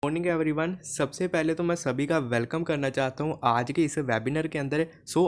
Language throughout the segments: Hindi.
Morning everyone. सबसे पहले तो मैं सभी का वेलकम करना चाहता हूं आज के इस वेबिनार के अंदर।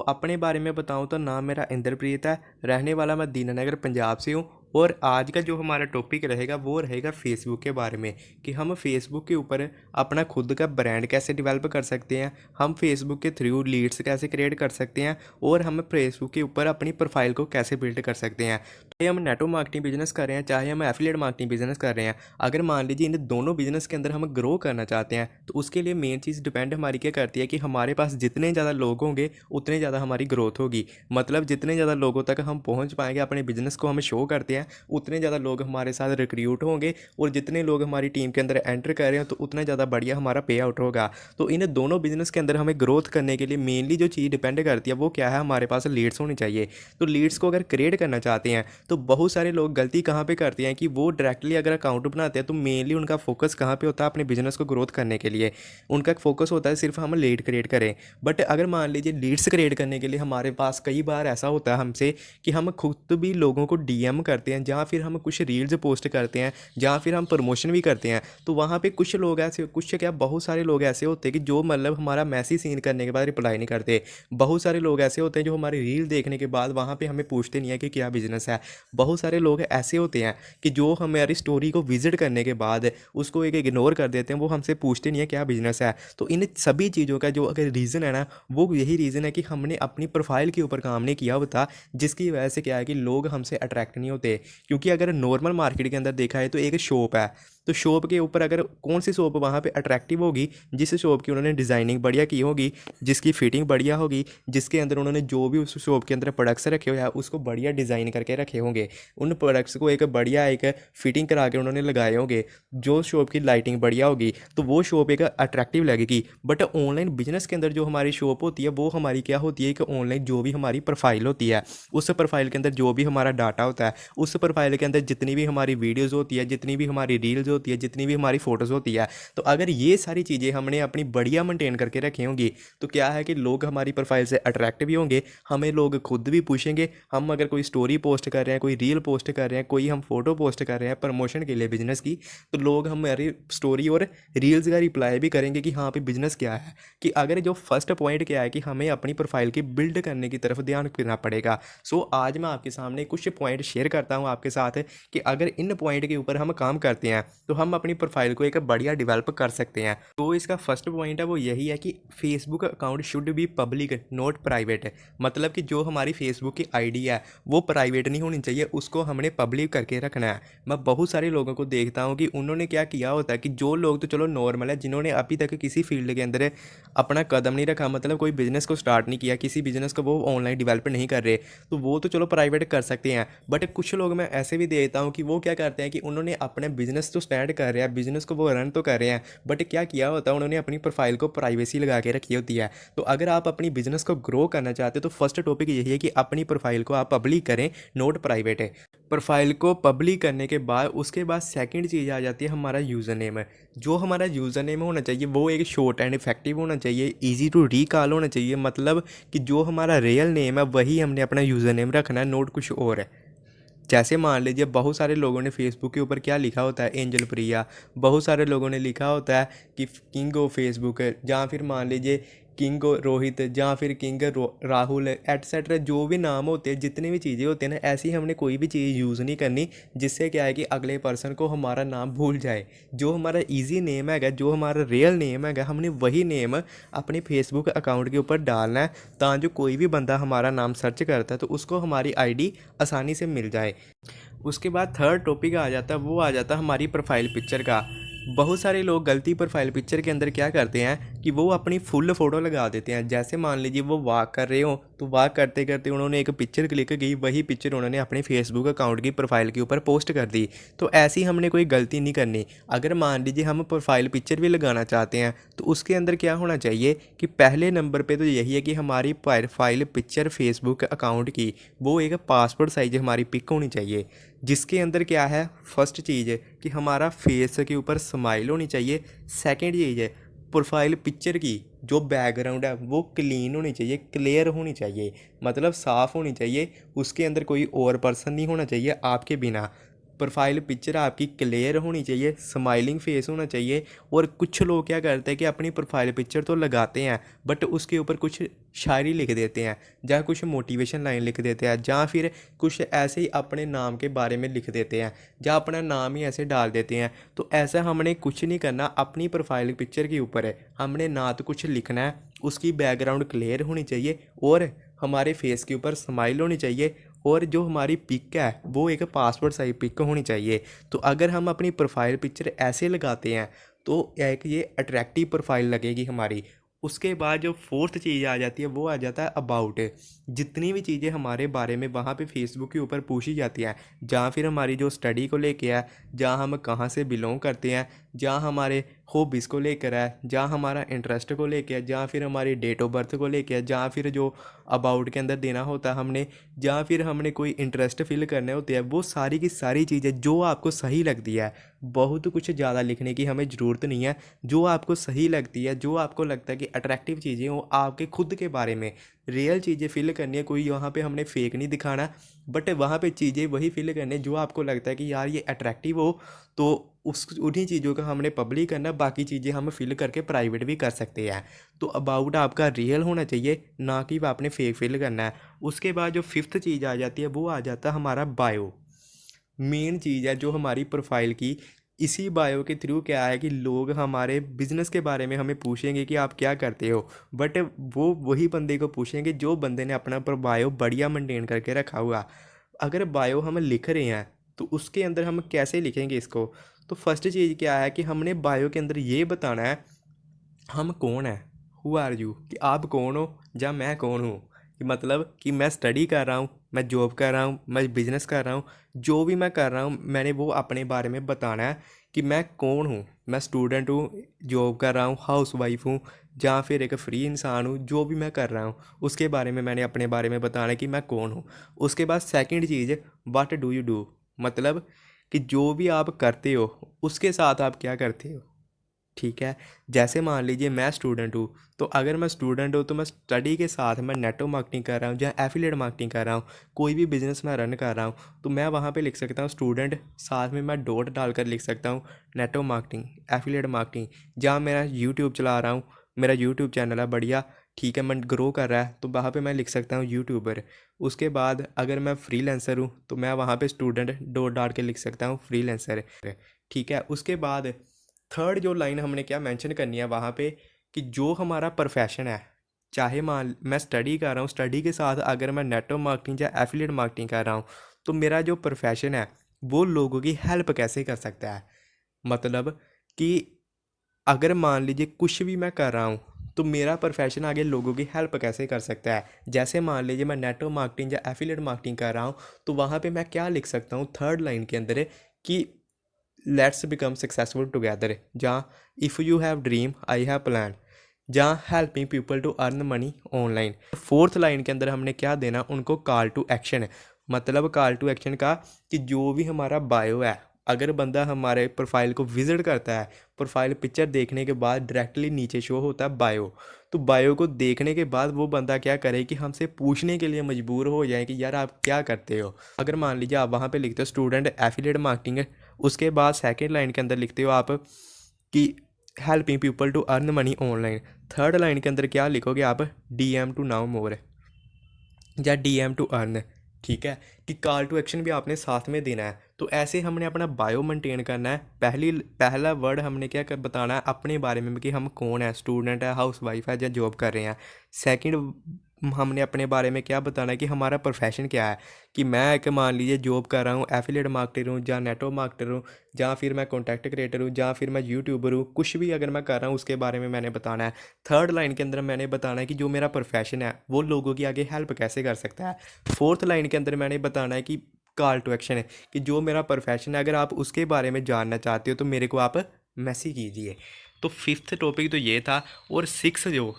अपने बारे में बताऊं तो नाम मेरा इंद्रप्रीत है, रहने वाला मैं दीनानगर पंजाब से हूं। और आज का जो हमारा टॉपिक रहेगा वो रहेगा फेसबुक के बारे में कि हम फेसबुक के ऊपर अपना खुद का ब्रांड कैसे डेवलप कर सकते हैं, हम फेसबुक के थ्रू लीड्स कैसे क्रिएट कर सकते हैं और हम फेसबुक के ऊपर अपनी प्रोफाइल को कैसे बिल्ड कर सकते हैं। चाहे हम नेटवर्क मार्केटिंग बिजनेस कर रहे हैं, चाहे हम एफिलिएट मार्केटिंग बिजनेस कर रहे हैं, अगर मान लीजिए इन दोनों बिजनेस के अंदर हम ग्रो करना चाहते हैं तो उसके लिए मेन चीज़ डिपेंड हमारी क्या करती है कि हमारे पास जितने ज़्यादा लोग होंगे उतने ज़्यादा हमारी ग्रोथ होगी। मतलब जितने ज़्यादा लोगों तक हम पहुंच पाएंगे, अपने बिजनेस को हम शो करते हैं, उतने ज़्यादा लोग हमारे साथ रिक्रूट होंगे और जितने लोग हमारी टीम के अंदर एंटर कर रहे हैं तो उतना ज़्यादा बढ़िया हमारा पे आउट होगा। तो इन दोनों बिजनेस के अंदर हमें ग्रोथ करने के लिए मेनली जो चीज़ डिपेंड करती है वो क्या है, हमारे पास लीड्स होनी चाहिए। तो लीड्स को अगर क्रिएट करना चाहते हैं तो बहुत सारे लोग गलती कहाँ पे करते हैं कि वो डायरेक्टली अगर अकाउंट बनाते हैं तो मेनली उनका फोकस कहाँ पे होता है, अपने बिजनेस को ग्रोथ करने के लिए उनका फोकस होता है सिर्फ हम लीड क्रिएट करें। बट अगर मान लीजिए लीड्स क्रिएट करने के लिए हमारे पास कई बार ऐसा होता है हमसे कि हम खुद भी लोगों को डीएम करते हैं, जहाँ फिर हम कुछ रील्स पोस्ट करते हैं, जहाँ फिर हम प्रमोशन भी करते हैं। तो वहाँ पे कुछ लोग ऐसे, कुछ क्या बहुत सारे लोग ऐसे होते हैं कि जो मतलब हमारा मैसेज सीन करने के बाद रिप्लाई नहीं करते। बहुत सारे लोग ऐसे होते हैं जो हमारी रील देखने के बाद वहाँ पे हमें पूछते नहीं है कि क्या बिजनेस है। बहुत सारे लोग ऐसे होते हैं कि जो हमारी स्टोरी को विजिट करने के बाद उसको एक इग्नोर कर देते हैं, वो हमसे पूछते नहीं है क्या बिजनेस है। तो इन सभी चीज़ों का जो अगर रीज़न है ना, वो यही रीज़न है कि हमने अपनी प्रोफाइल के ऊपर काम नहीं किया होता, जिसकी वजह से क्या है कि लोग हमसे अट्रैक्ट नहीं होते। क्योंकि अगर नॉर्मल मार्केट के अंदर देखा है तो एक शॉप है, तो शॉप के ऊपर अगर कौन सी शॉप वहाँ पे अट्रैक्टिव होगी, जिस शॉप की उन्होंने डिज़ाइनिंग बढ़िया की होगी, जिसकी फिटिंग बढ़िया होगी, जिसके अंदर उन्होंने जो भी उस शॉप के अंदर प्रोडक्ट्स रखे हुए हैं उसको बढ़िया डिज़ाइन करके रखे होंगे, उन प्रोडक्ट्स को एक बढ़िया एक फिटिंग करा के उन्होंने लगाए होंगे, जो शॉप की लाइटिंग बढ़िया होगी तो वो शॉप एक अट्रैक्टिव लगेगी। बट ऑनलाइन बिजनेस के अंदर जो हमारी शॉप होती है वो हमारी क्या होती है कि ऑनलाइन जो भी हमारी प्रोफाइल होती है, उस प्रोफाइल के अंदर जो भी हमारा डाटा होता है, उस प्रोफाइल के अंदर जितनी भी हमारी वीडियोज़ होती है, जितनी भी हमारी रील्स होती है, जितनी भी हमारी फ़ोटोज़ होती है, तो अगर ये सारी चीज़ें हमने अपनी बढ़िया मेंटेन करके रखी होंगी तो क्या है कि लोग हमारी प्रोफाइल से अट्रैक्ट भी होंगे, हमें लोग खुद भी पूछेंगे। हम अगर कोई स्टोरी पोस्ट कर रहे हैं, कोई रील पोस्ट कर रहे हैं, कोई हम फोटो पोस्ट कर रहे हैं प्रमोशन के लिए बिजनेस की, तो लोग हमारी स्टोरी और रील्स का रिप्लाई भी करेंगे कि हाँ पे बिजनेस क्या है। कि अगर जो फर्स्ट पॉइंट क्या है कि हमें अपनी प्रोफाइल की बिल्ड करने की तरफ ध्यान देना पड़ेगा। आज मैं आपके सामने कुछ पॉइंट शेयर करता हूँ आपके साथ कि अगर इन पॉइंट के ऊपर हम काम करते हैं तो हम अपनी प्रोफाइल को एक बढ़िया डेवलप कर सकते हैं। तो इसका फर्स्ट पॉइंट है वो यही है कि Facebook account should be public not private. मतलब कि जो हमारी फेसबुक की आईडी है वो प्राइवेट नहीं होनी चाहिए, उसको हमने पब्लिक करके रखना है। मैं बहुत सारे लोगों को देखता हूँ कि उन्होंने क्या किया होता है कि जो लोग तो चलो नॉर्मल है, जिन्होंने अभी तक किसी फील्ड के अंदर अपना कदम नहीं रखा, मतलब कोई बिजनेस को स्टार्ट नहीं किया, किसी बिजनेस को वो ऑनलाइन डेवलप नहीं कर रहे, तो वो तो चलो प्राइवेट कर सकते हैं। बट कुछ लोग मैं ऐसे भी देखता हूँ कि वो क्या करते हैं कि उन्होंने अपने बिजनेस तो स्टैंड कर रहे हैं, बिजनेस को वो रन तो कर रहे हैं, बट क्या किया होता है उन्होंने अपनी प्रोफाइल को प्राइवेसी लगा के रखी होती है। तो अगर आप अपनी बिजनेस को ग्रो करना चाहते हो तो फर्स्ट टॉपिक यही है कि अपनी प्रोफाइल को आप पब्लिक करें, नोट प्राइवेट है। प्रोफाइल को पब्लिक करने के बाद उसके बाद सेकंड चीज़ आ जाती है हमारा यूज़र नेम है। जो हमारा यूज़र नेम होना चाहिए वो एक शॉर्ट एंड इफेक्टिव होना चाहिए, इजी टू रिकॉल होना चाहिए। मतलब कि जो हमारा रियल नेम है वही हमने अपना यूज़र नेम रखना है, नोट कुछ और है। जैसे मान लीजिए बहुत सारे लोगों ने फेसबुक के ऊपर क्या लिखा होता है, एंजल प्रिया, बहुत सारे लोगों ने लिखा होता है कि किंग ऑफ फेसबुक, या फिर मान लीजिए किंग रोहित, या फिर किंग राहुल एटसेट्रा, जो भी नाम होते हैं, जितनी भी चीज़ें होती हैं ना, ऐसी हमने कोई भी चीज़ यूज़ नहीं करनी जिससे क्या है कि अगले पर्सन को हमारा नाम भूल जाए। जो हमारा ईजी नेम है, जो हमारा रियल नेम है, हमने वही नेम अपने फेसबुक अकाउंट के ऊपर डालना है, ताकि जो कोई भी बंदा हमारा नाम सर्च करता है तो उसको हमारी आईडी आसानी से मिल जाए। उसके बाद थर्ड टॉपिक आ जाता है, वो आ जाता है हमारी प्रोफाइल पिक्चर का। बहुत सारे लोग गलती प्रोफाइल पिक्चर के अंदर क्या करते हैं कि वो अपनी फुल फ़ोटो लगा देते हैं। जैसे मान लीजिए वो वॉक कर रहे हो तो वॉक करते करते उन्होंने एक पिक्चर क्लिक की, वही पिक्चर उन्होंने अपने फेसबुक अकाउंट की प्रोफाइल के ऊपर पोस्ट कर दी। तो ऐसी हमने कोई गलती नहीं करनी। अगर मान लीजिए हम प्रोफाइल पिक्चर भी लगाना चाहते हैं तो उसके अंदर क्या होना चाहिए कि पहले नंबर पे तो यही है कि हमारी प्रोफाइल पिक्चर फेसबुक अकाउंट की वो एक पासपोर्ट साइज हमारी पिक होनी चाहिए, जिसके अंदर क्या है, फर्स्ट चीज़ है कि हमारा फेस के ऊपर स्माइल होनी चाहिए। सेकंड चीज़ है प्रोफाइल पिक्चर की जो बैकग्राउंड है वो क्लीन होनी चाहिए, क्लियर होनी चाहिए, मतलब साफ़ होनी चाहिए, उसके अंदर कोई और पर्सन नहीं होना चाहिए आपके बिना। प्रोफाइल पिक्चर आपकी क्लियर होनी चाहिए, स्माइलिंग फेस होना चाहिए। और कुछ लोग क्या करते हैं कि अपनी प्रोफाइल पिक्चर तो लगाते हैं बट उसके ऊपर कुछ शायरी लिख देते हैं, या कुछ मोटिवेशन लाइन लिख देते हैं, या फिर कुछ ऐसे ही अपने नाम के बारे में लिख देते हैं, या अपना नाम ही ऐसे डाल देते हैं। तो ऐसा हमने कुछ नहीं करना, अपनी प्रोफाइल पिक्चर के ऊपर है हमने ना तो कुछ लिखना है, उसकी बैकग्राउंड क्लियर होनी चाहिए और हमारे फेस के ऊपर स्माइल होनी चाहिए, और जो हमारी पिक है वो एक पासपोर्ट साइज पिक होनी चाहिए। तो अगर हम अपनी प्रोफाइल पिक्चर ऐसे लगाते हैं तो एक ये अट्रैक्टिव प्रोफाइल लगेगी हमारी। उसके बाद जो फोर्थ चीज़ आ जाती है वो आ जाता है अबाउट। जितनी भी चीज़ें हमारे बारे में वहाँ पे फेसबुक के ऊपर पूछी जाती हैं, जहाँ फिर हमारी जो स्टडी को लेके है, जहाँ हम कहाँ से बिलोंग करते हैं, जहाँ हमारे हॉबीज़ को लेकर है, जहाँ हमारा इंटरेस्ट को लेके है, जहाँ फिर हमारी डेट ऑफ बर्थ को लेके है, जहाँ फिर जो अबाउट के अंदर देना होता है हमने, जहाँ फिर हमने कोई इंटरेस्ट फिल करने होते हैं, वो सारी की सारी चीज़ें जो आपको सही लगती है। बहुत कुछ ज़्यादा लिखने की हमें ज़रूरत नहीं है, जो आपको सही लगती है, जो आपको लगता है कि अट्रैक्टिव चीज़ें हो आपके खुद के बारे में, रियल चीज़ें फिल करनी है। कोई वहाँ पे हमने फेक नहीं दिखाना, बट वहाँ पे चीज़ें वही फिल करनी है जो आपको लगता है कि यार ये अट्रैक्टिव हो, तो उस उन्हीं चीज़ों का हमने पब्लिक करना, बाकी चीज़ें हम फिल करके प्राइवेट भी कर सकते हैं। तो अबाउट आपका रियल होना चाहिए, ना कि आपने फेक फिल करना है। उसके बाद जो फिफ्थ चीज़ आ जाती है वो आ जाता है हमारा बायो। मेन चीज़ है जो हमारी प्रोफाइल की। इसी बायो के थ्रू क्या है कि लोग हमारे बिज़नेस के बारे में हमें पूछेंगे कि आप क्या करते हो, बट वो वही बंदे को पूछेंगे जो बंदे ने अपना बायो बढ़िया मेंटेन करके रखा हुआ। अगर बायो हम लिख रहे हैं तो उसके अंदर हम कैसे लिखेंगे इसको। तो फर्स्ट चीज़ क्या है कि हमने बायो के अंदर ये बताना है हम कौन है, हु आर यू, कि आप कौन हो या मैं कौन हूँ। कि मतलब कि मैं स्टडी कर रहा हूँ, मैं जॉब कर रहा हूँ, मैं बिज़नेस कर रहा हूँ, जो भी मैं कर रहा हूँ मैंने वो अपने बारे में बताना है कि मैं कौन हूँ। मैं स्टूडेंट हूँ, जॉब कर रहा हूँ, हाउस वाइफ हूँ, या फिर एक फ्री इंसान हूँ, जो भी मैं कर रहा हूँ उसके बारे में मैंने अपने बारे में बताना है कि मैं कौन हूँ। उसके बाद second cheese, what do you do, मतलब कि जो भी आप करते हो उसके साथ आप क्या करते हो। ठीक है, जैसे मान लीजिए मैं स्टूडेंट हूँ, तो अगर मैं स्टूडेंट हूँ तो मैं स्टडी के साथ मैं नेटवर्क मार्केटिंग कर रहा हूँ या एफिलिएट मार्केटिंग कर रहा हूँ, कोई भी बिज़नेस मैं रन कर रहा हूँ, तो मैं वहाँ पे लिख सकता हूँ स्टूडेंट, साथ में मैं डॉट डालकर लिख सकता हूँ नेटवर्क मार्केटिंग, एफिलिएट मार्केटिंग। जहाँ मेरा यूट्यूब चला रहा हूँ, मेरा यूट्यूब चैनल है बढ़िया, ठीक है, मैं ग्रो कर रहा है, तो वहाँ पे मैं लिख सकता हूँ यूट्यूबर। उसके बाद अगर मैं फ्रीलांसर हूँ तो मैं वहाँ पे स्टूडेंट डॉट डाल के लिख सकता हूँ फ्रीलांसर। ठीक है, उसके बाद थर्ड जो लाइन हमने क्या मेंशन करनी है वहाँ पे कि जो हमारा प्रोफेशन है, चाहे मान मैं स्टडी कर रहा हूँ, स्टडी के साथ अगर मैं नेटवर्क मार्केटिंग या एफिलिएट मार्केटिंग कर रहा हूँ, तो मेरा जो प्रोफेशन है वो लोगों की हेल्प कैसे कर सकता है। मतलब कि अगर मान लीजिए कुछ भी मैं कर रहा हूँ तो मेरा प्रोफेशन आगे लोगों की हेल्प कैसे कर सकता है। जैसे मान लीजिए मैं नेटवर्क मार्केटिंग या एफिलिएट मार्केटिंग कर रहा हूँ, तो वहाँ पे मैं क्या लिख सकता हूँ थर्ड लाइन के अंदर कि लेट्स बिकम सक्सेसफुल टुगेदर, जहाँ if you have dream I have plan, जहाँ helping people to earn money online. Fourth line के अंदर हमने क्या देना उनको, कॉल टू एक्शन। मतलब कॉल टू एक्शन का कि जो भी हमारा बायो है, अगर बंदा हमारे प्रोफाइल को विजिट करता है, प्रोफाइल पिक्चर देखने के बाद डायरेक्टली नीचे शो होता है बायो, तो बायो को देखने के बाद वो बंदा क्या करे कि हमसे पूछने के लिए मजबूर हो जाए कि यार आप क्या करते हो। अगर मान लीजिए आप वहाँ पे लिखते हो स्टूडेंट एफिलिएट मार्केटिंग, उसके बाद सेकंड लाइन के अंदर लिखते हो आप कि helping people to earn money online, third line के अंदर क्या लिखोगे आप, DM टू नाउ मोर या DM टू अर्न। ठीक है, कि कॉल टू एक्शन भी आपने साथ में देना है। तो ऐसे हमने अपना बायो मेंटेन करना है। पहला वर्ड हमने क्या बताना है अपने बारे में कि हम कौन है, स्टूडेंट है, हाउस वाइफ है या जॉब कर रहे हैं। सेकंड हमने अपने बारे में क्या बताना है कि हमारा प्रोफेशन क्या है, कि मैं एक मान लीजिए जॉब कर रहा हूँ, एफिलिएट मार्केटर हूँ या नेटवर्क मार्केटर हूँ, या फिर मैं कंटेंट क्रिएटर हूँ, या फिर मैं यूट्यूबर हूँ, कुछ भी अगर मैं कर रहा हूँ उसके बारे में मैंने बताना है। थर्ड लाइन के अंदर मैंने बताना है कि जो मेरा प्रोफेशन है वो लोगों की आगे हेल्प कैसे कर सकता है। फोर्थ लाइन के अंदर मैंने बताना है कि कॉल टू एक्शन है, कि जो मेरा प्रोफेशन है अगर आप उसके बारे में जानना चाहते हो तो मेरे को आप मैसेज कीजिए। तो फिफ्थ टॉपिक तो ये था। और सिक्स जो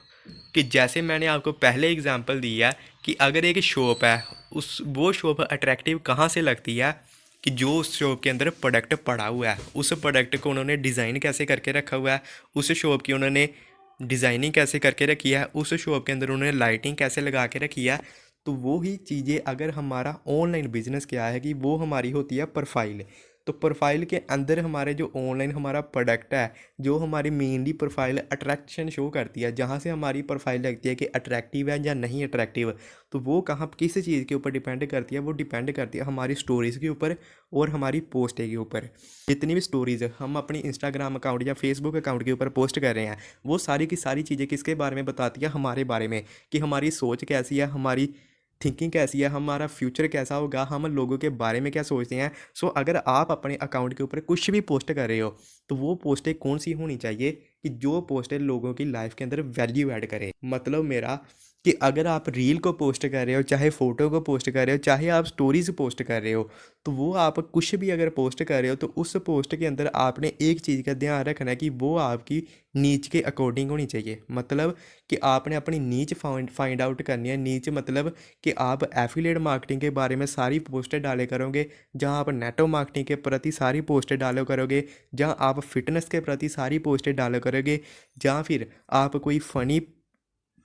कि जैसे मैंने आपको पहले एग्जांपल दिया कि अगर एक शॉप है, उस वो शॉप अट्रैक्टिव कहाँ से लगती है, कि जो उस शॉप के अंदर प्रोडक्ट पड़ा हुआ है, उस प्रोडक्ट को उन्होंने डिज़ाइन कैसे करके रखा हुआ है, उस शॉप की उन्होंने डिज़ाइनिंग कैसे करके रखी है, उस शॉप के अंदर उन्होंने लाइटिंग कैसे लगा के रखी है। तो वो ही चीज़ें अगर हमारा ऑनलाइन बिजनेस क्या है कि वो हमारी होती है प्रोफाइल। तो प्रोफाइल के अंदर हमारे जो ऑनलाइन हमारा प्रोडक्ट है, जो हमारी मेनली प्रोफाइल अट्रैक्शन शो करती है, जहाँ से हमारी प्रोफाइल लगती है कि अट्रैक्टिव है या नहीं अट्रैक्टिव, तो वो कहाँ किस चीज़ के ऊपर डिपेंड करती है? वो डिपेंड करती है हमारी स्टोरीज़ के ऊपर और हमारी पोस्ट के ऊपर। जितनी भी स्टोरीज़ हम अपनी इंस्टाग्राम अकाउंट या फेसबुक अकाउंट के ऊपर पोस्ट कर रहे हैं, वो सारी की सारी चीज़ें किसके बारे में बताती है? हमारे बारे में, कि हमारी सोच कैसी है, हमारी थिंकिंग कैसी है, हमारा फ्यूचर कैसा होगा, हम लोगों के बारे में क्या सोचते हैं। सो अगर आप अपने अकाउंट के ऊपर कुछ भी पोस्ट कर रहे हो, तो वो पोस्टें कौन सी होनी चाहिए कि जो पोस्टें लोगों की लाइफ के अंदर वैल्यू ऐड करे। मतलब मेरा कि अगर आप रील को पोस्ट कर रहे हो, चाहे फ़ोटो को पोस्ट कर रहे हो, चाहे आप स्टोरीज़ पोस्ट कर रहे हो, तो वो आप कुछ भी अगर पोस्ट कर रहे हो, तो उस पोस्ट के अंदर आपने एक चीज़ का ध्यान रखना है कि वो आपकी नीच के अकॉर्डिंग होनी चाहिए। मतलब कि आपने अपनी नीच फाइंड आउट करनी है। नीच मतलब कि आप एफिलिएट मार्केटिंग के बारे में सारी पोस्टें डाले करोगे, जहां आप नेटो मार्केटिंग के प्रति सारी पोस्टें डालो करोगे, जहां आप फिटनेस के प्रति सारी पोस्टें डालो करोगे, जहां फिर आप कोई फ़नी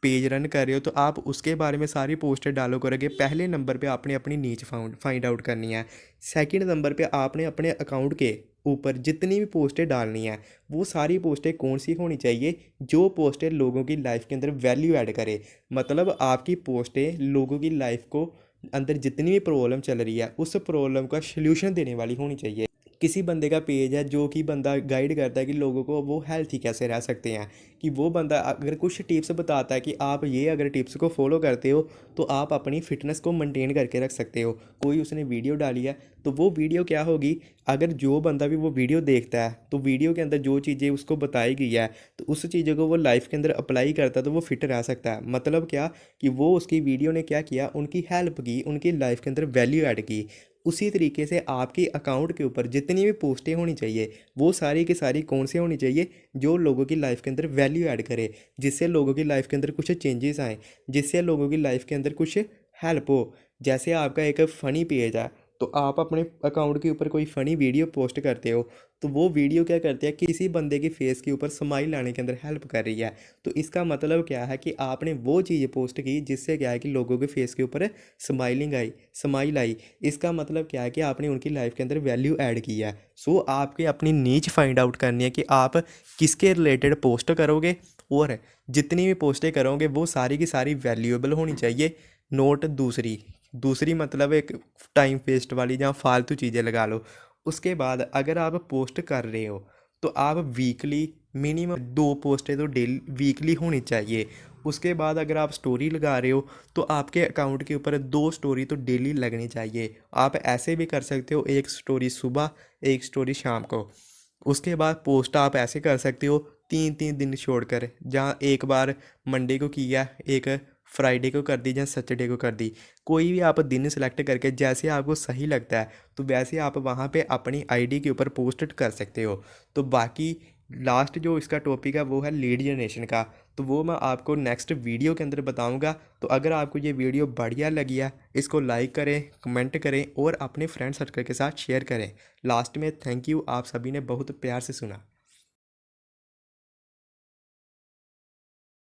पेज रन कर रहे हो तो आप उसके बारे में सारी पोस्टें डालो करोगे। पहले नंबर पे आपने अपनी नीच फाइंड आउट करनी है। सेकंड नंबर पे आपने अपने अकाउंट के ऊपर जितनी भी पोस्टें डालनी है, वो सारी पोस्टें कौन सी होनी चाहिए? जो पोस्टें लोगों की लाइफ के अंदर वैल्यू ऐड करे। मतलब आपकी पोस्टें लोगों की लाइफ को अंदर जितनी भी प्रॉब्लम चल रही है, उस प्रॉब्लम का सल्यूशन देने वाली होनी चाहिए। किसी बंदे का पेज है जो कि बंदा गाइड करता है कि लोगों को वो हेल्थी कैसे रह सकते हैं, कि वो बंदा अगर कुछ टिप्स बताता है कि आप ये अगर टिप्स को फॉलो करते हो तो आप अपनी फ़िटनेस को मेंटेन करके रख सकते हो। कोई उसने वीडियो डाली है, तो वो वीडियो क्या होगी, अगर जो बंदा भी वो वीडियो देखता है तो वीडियो के अंदर जो चीज़ें उसको बताई गई है, तो उस चीज़ों को वो लाइफ के अंदर अप्लाई करता है तो वो फिट रह सकता है। मतलब क्या कि वो उसकी वीडियो ने क्या किया, उनकी हेल्प की, उनकी लाइफ के अंदर वैल्यू ऐड की। उसी तरीके से आपके अकाउंट के ऊपर जितनी भी पोस्टें होनी चाहिए, वो सारी की सारी कौन सी होनी चाहिए? जो लोगों की लाइफ के अंदर वैल्यू ऐड करे, जिससे लोगों की लाइफ के अंदर कुछ चेंजेस आए, जिससे लोगों की लाइफ के अंदर कुछ हेल्प हो। जैसे आपका एक फ़नी पेज है, तो आप अपने अकाउंट के ऊपर कोई फ़नी वीडियो पोस्ट करते हो, तो वो वीडियो क्या करती है, किसी बंदे की फेस के ऊपर स्माइल लाने के अंदर हेल्प कर रही है। तो इसका मतलब क्या है कि आपने वो चीज़ पोस्ट की जिससे क्या है कि लोगों के फेस के ऊपर स्माइल आई। इसका मतलब क्या है कि आपने उनकी लाइफ के अंदर वैल्यू ऐड की है। सो आपके अपनी नीच फाइंड आउट करनी है कि आप किसके रिलेटेड पोस्ट करोगे, और जितनी भी पोस्टें करोगे वो सारी की सारी वैल्यूएबल होनी चाहिए। नोट दूसरी दूसरी मतलब एक टाइम वेस्ट वाली जहाँ फालतू चीज़ें लगा लो। उसके बाद अगर आप पोस्ट कर रहे हो, तो आप वीकली मिनिमम 2 पोस्टें तो डेली वीकली होनी चाहिए। उसके बाद अगर आप स्टोरी लगा रहे हो, तो आपके अकाउंट के ऊपर 2 स्टोरी तो डेली लगनी चाहिए। आप ऐसे भी कर सकते हो, एक स्टोरी सुबह, एक स्टोरी शाम को। उसके बाद पोस्ट आप ऐसे कर सकते हो 3-3 दिन छोड़कर, जहाँ एक बार मंडे को किया, एक फ्राइडे को कर दी या सैटरडे को कर दी। कोई भी आप दिन सेलेक्ट करके जैसे आपको सही लगता है, तो वैसे आप वहाँ पे अपनी आईडी के ऊपर पोस्ट कर सकते हो। तो बाकी लास्ट जो इसका टॉपिक है वो है लीड जनरेशन का, तो वो मैं आपको नेक्स्ट वीडियो के अंदर बताऊंगा। तो अगर आपको ये वीडियो बढ़िया लगी है, इसको लाइक करें, कमेंट करें और अपने फ्रेंड सर्कल के साथ शेयर करें। लास्ट में थैंक यू, आप सभी ने बहुत प्यार से सुना।